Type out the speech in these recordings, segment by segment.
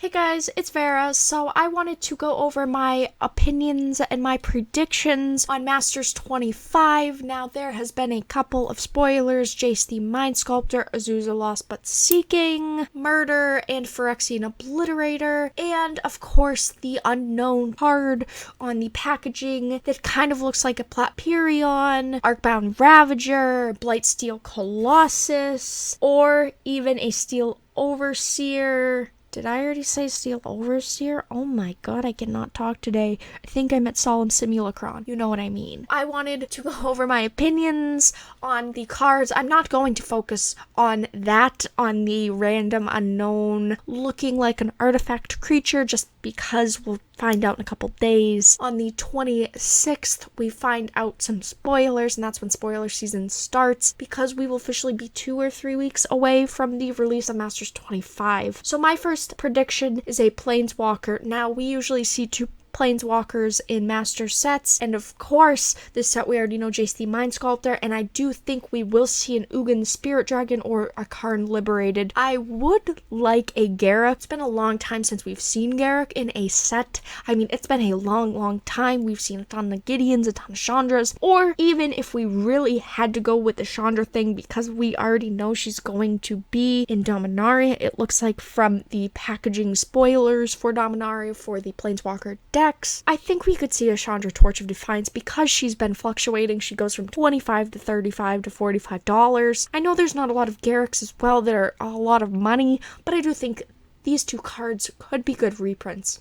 Hey guys, it's Vara. So I wanted to go over my opinions and my predictions on Masters 25. Now there has been a couple of spoilers: Jace the Mind Sculptor, Azusa Lost But Seeking, Murder, and Phyrexian Obliterator, and of course the unknown card on the packaging that kind of looks like a Platperion, Arcbound Ravager, Blightsteel Colossus, or even a Steel Overseer. Did I already say Steel Overseer? Oh my god, I cannot talk today. I think I meant Solemn Simulacron. You know what I mean. I wanted to go over my opinions on the cards. I'm not going to focus on that, on the random unknown looking like an artifact creature, just because we'll find out in a couple days. On the 26th, we find out some spoilers, and that's when spoiler season starts, because we will officially be 2 or 3 weeks away from the release of Masters 25. So my first prediction is a Planeswalker. Now, we usually see 2 Planeswalkers in Master sets, and of course, this set we already know Jace the Mind Sculptor, and I do think we will see an Ugin Spirit Dragon or a Karn Liberated. I would like a Garruk. It's been a long time since we've seen Garruk in a set. I mean, it's been a long time. We've seen a ton of Gideons, a ton of Chandras, or even if we really had to go with the Chandra thing, because we already know she's going to be in Dominaria, it looks like from the packaging spoilers for Dominaria for the Planeswalker deck. I think we could see a Chandra Torch of Defiance because she's been fluctuating. She goes from $25 to $35 to $45. I know there's not a lot of Garruks as well that are a lot of money, but I do think these 2 cards could be good reprints.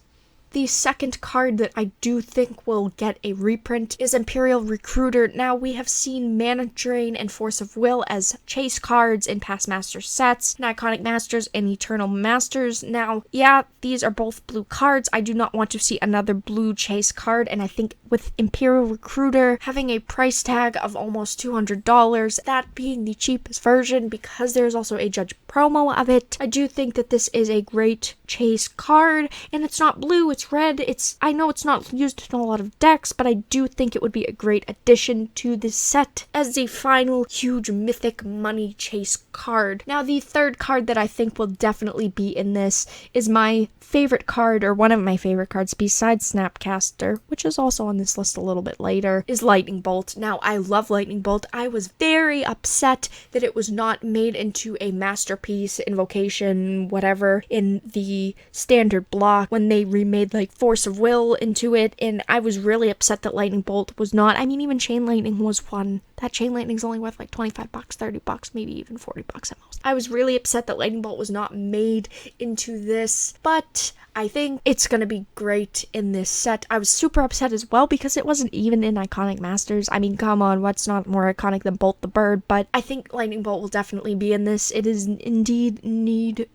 The second card that I do think will get a reprint is Imperial Recruiter. Now, we have seen Mana Drain and Force of Will as chase cards in past Master sets, and Iconic Masters and Eternal Masters. Now, yeah, these are both blue cards. I do not want to see another blue chase card, and I think with Imperial Recruiter having a price tag of almost $200, that being the cheapest version because there's also a Judge promo of it, I do think that this is a great chase card, and it's not blue, it's red. I know it's not used in a lot of decks, but I do think it would be a great addition to this set as the final huge mythic money chase card. Now, the third card that I think will definitely be in this is my favorite card, or one of my favorite cards besides Snapcaster, which is also on this list a little bit later, is Lightning Bolt. Now, I love Lightning Bolt. I was very upset that it was not made into a masterpiece, invocation, whatever, in the standard block when they remade like Force of Will into it, and I was really upset that Lightning Bolt was not. I mean, even Chain Lightning was one. That Chain Lightning's only worth like $25, $30, maybe even $40 at most. I was really upset that Lightning Bolt was not made into this, but I think it's going to be great in this set. I was super upset as well because it wasn't even in Iconic Masters. I mean, come on, what's not more iconic than Bolt the Bird? But I think Lightning Bolt will definitely be in this. It is indeed needed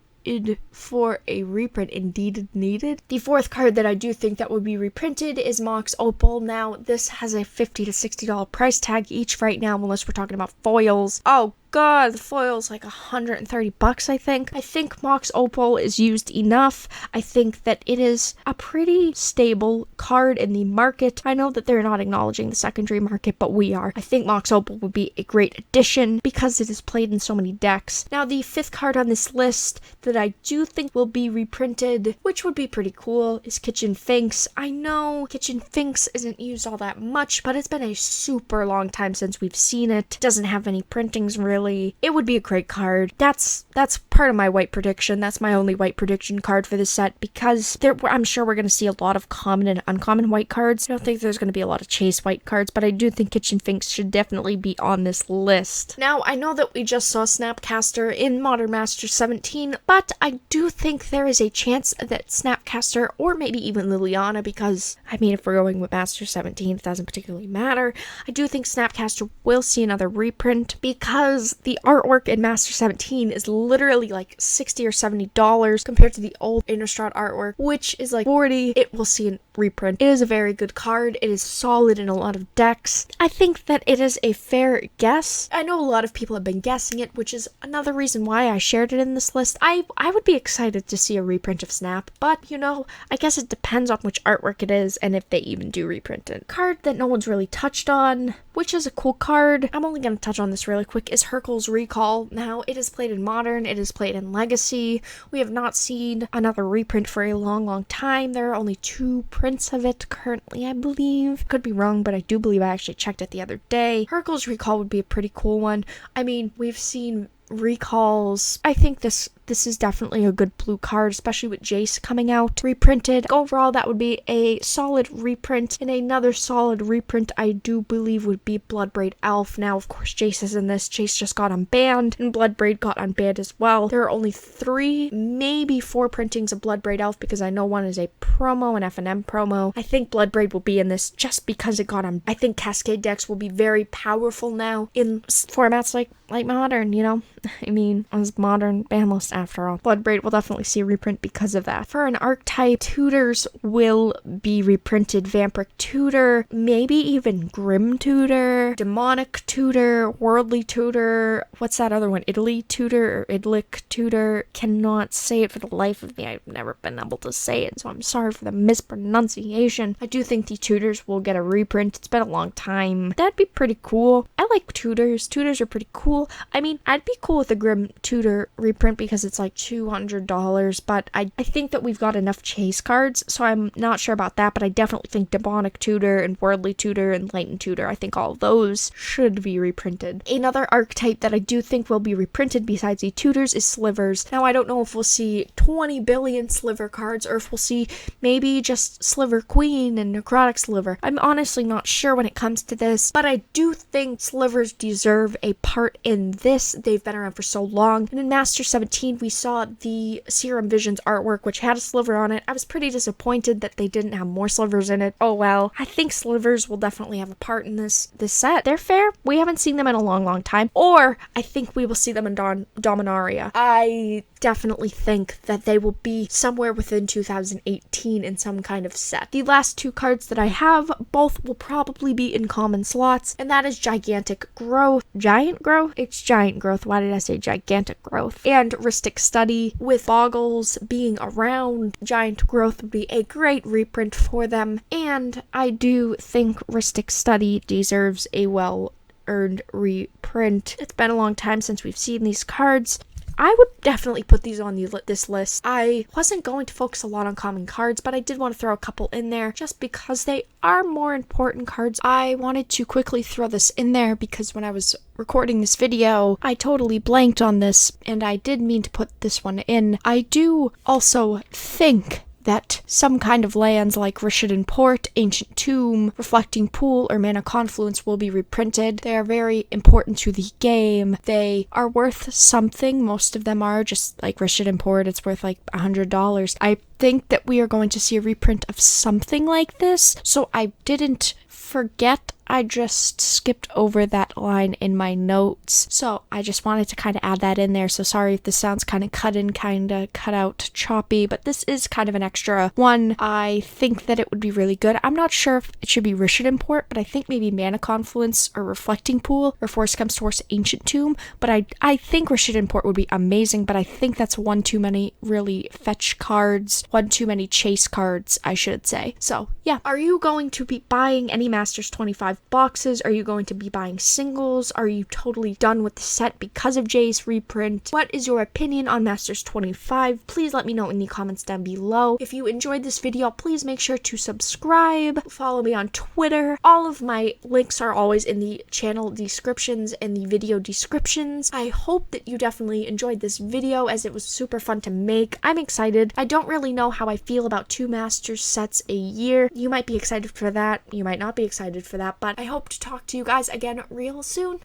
for a reprint, indeed needed. The fourth card that I do think that would be reprinted is Mox Opal. Now, this has a $50 to $60 price tag each right now, unless we're talking about foils. Oh god, the foil's like $130, I think. I think Mox Opal is used enough. I think that it is a pretty stable card in the market. I know that they're not acknowledging the secondary market, but we are. I think Mox Opal would be a great addition because it is played in so many decks. Now, the fifth card on this list that I do think will be reprinted, which would be pretty cool, is Kitchen Finks. I know Kitchen Finks isn't used all that much, but it's been a super long time since we've seen it. It doesn't have any printings really. It would be a great card. That's part of my white prediction. That's my only white prediction card for this set, because I'm sure we're going to see a lot of common and uncommon white cards. I don't think there's going to be a lot of chase white cards, but I do think Kitchen Finks should definitely be on this list. Now, I know that we just saw Snapcaster in Modern Masters 17, but I do think there is a chance that Snapcaster, or maybe even Liliana, because, I mean, if we're going with Master 17, it doesn't particularly matter. I do think Snapcaster will see another reprint, because the artwork in Master 17 is literally like $60 or $70 compared to the old Innistrad artwork, which is like $40. It will see a reprint. It is a very good card. It is solid in a lot of decks. I think that it is a fair guess. I know a lot of people have been guessing it, which is another reason why I shared it in this list. I would be excited to see a reprint of Snap, but you know, I guess it depends on which artwork it is and if they even do reprint it. Card that no one's really touched on, which is a cool card, I'm only going to touch on this really quick, is Her Hercule's Recall. Now, it is played in Modern, it is played in Legacy. We have not seen another reprint for a long time. There are only 2 prints of it currently, I believe. Could be wrong, but I do believe I actually checked it the other day. Hercule's Recall would be a pretty cool one. I mean, we've seen recalls. I think this is definitely a good blue card, especially with Jace coming out reprinted. Overall, that would be a solid reprint, and another solid reprint I do believe would be Bloodbraid Elf. Now, of course, Jace is in this. Jace just got unbanned, and Bloodbraid got unbanned as well. There are only 3, maybe 4 printings of Bloodbraid Elf, because I know one is a promo, an F&M promo. I think Bloodbraid will be in this just because it got I think Cascade decks will be very powerful now in formats like Modern, you know? I mean, as Modern banlist after all. Bloodbraid will definitely see a reprint because of that. For an archetype, Tudors will be reprinted. Vampiric Tudor, maybe even Grim Tudor, Demonic Tudor, Worldly Tudor, what's that other one? Italy Tudor or Idlic Tudor? Cannot say it for the life of me. I've never been able to say it, so I'm sorry for the mispronunciation. I do think the Tudors will get a reprint. It's been a long time. That'd be pretty cool. I like Tudors. Tudors are pretty cool. I mean, I'd be cool with a Grim Tudor reprint because it's like $200, but I think that we've got enough chase cards, so I'm not sure about that, but I definitely think Demonic Tudor and Worldly Tudor and Enlightened Tudor, I think all of those should be reprinted. Another archetype that I do think will be reprinted besides the Tudors is Slivers. Now, I don't know if we'll see 20 billion Sliver cards or if we'll see maybe just Sliver Queen and Necrotic Sliver. I'm honestly not sure when it comes to this, but I do think Slivers deserve a part in this. They've been around for so long. And in Master 17, we saw the Serum Visions artwork, which had a sliver on it. I was pretty disappointed that they didn't have more slivers in it. Oh well. I think slivers will definitely have a part in this set. They're fair. We haven't seen them in a long time. Or I think we will see them in Dominaria. I definitely think that they will be somewhere within 2018 in some kind of set. The last 2 cards that I have, both will probably be in common slots, and that is Gigantic Growth. Giant Growth? It's Giant Growth. Why did I say Gigantic Growth? And Rhystic Study. With Boggles being around, Giant Growth would be a great reprint for them, and I do think Rhystic Study deserves a well-earned reprint. It's been a long time since we've seen these cards. I would definitely put these on this list. I wasn't going to focus a lot on common cards, but I did want to throw a couple in there just because they are more important cards. I wanted to quickly throw this in there because when I was recording this video, I totally blanked on this, and I did mean to put this one in. I do also think that some kind of lands like Rishadan Port, Ancient Tomb, Reflecting Pool, or Mana Confluence will be reprinted. They are very important to the game. They are worth something. Most of them are, just like Rishadan Port, it's worth like $100. I think that we are going to see a reprint of something like this, so I didn't forget. I just skipped over that line in my notes, so I just wanted to kind of add that in there. So sorry if this sounds kind of cut in, kind of cut out choppy, but this is kind of an extra one. I think that it would be really good. I'm not sure if it should be Rishadan Port, but I think maybe Mana Confluence or Reflecting Pool or Force Comes Force Ancient Tomb, but I think Rishadan Port would be amazing, but I think that's one too many really fetch cards, one too many chase cards, I should say. So yeah, are you going to be buying any Masters 25 boxes? Are you going to be buying singles? Are you totally done with the set because of Jay's reprint? What is your opinion on Masters 25? Please let me know in the comments down below. If you enjoyed this video, please make sure to subscribe, follow me on Twitter. All of my links are always in the channel descriptions and the video descriptions. I hope that you definitely enjoyed this video as it was super fun to make. I'm excited. I don't really know how I feel about 2 Masters sets a year. You might be excited for that. You might not be excited for that, but I hope to talk to you guys again real soon.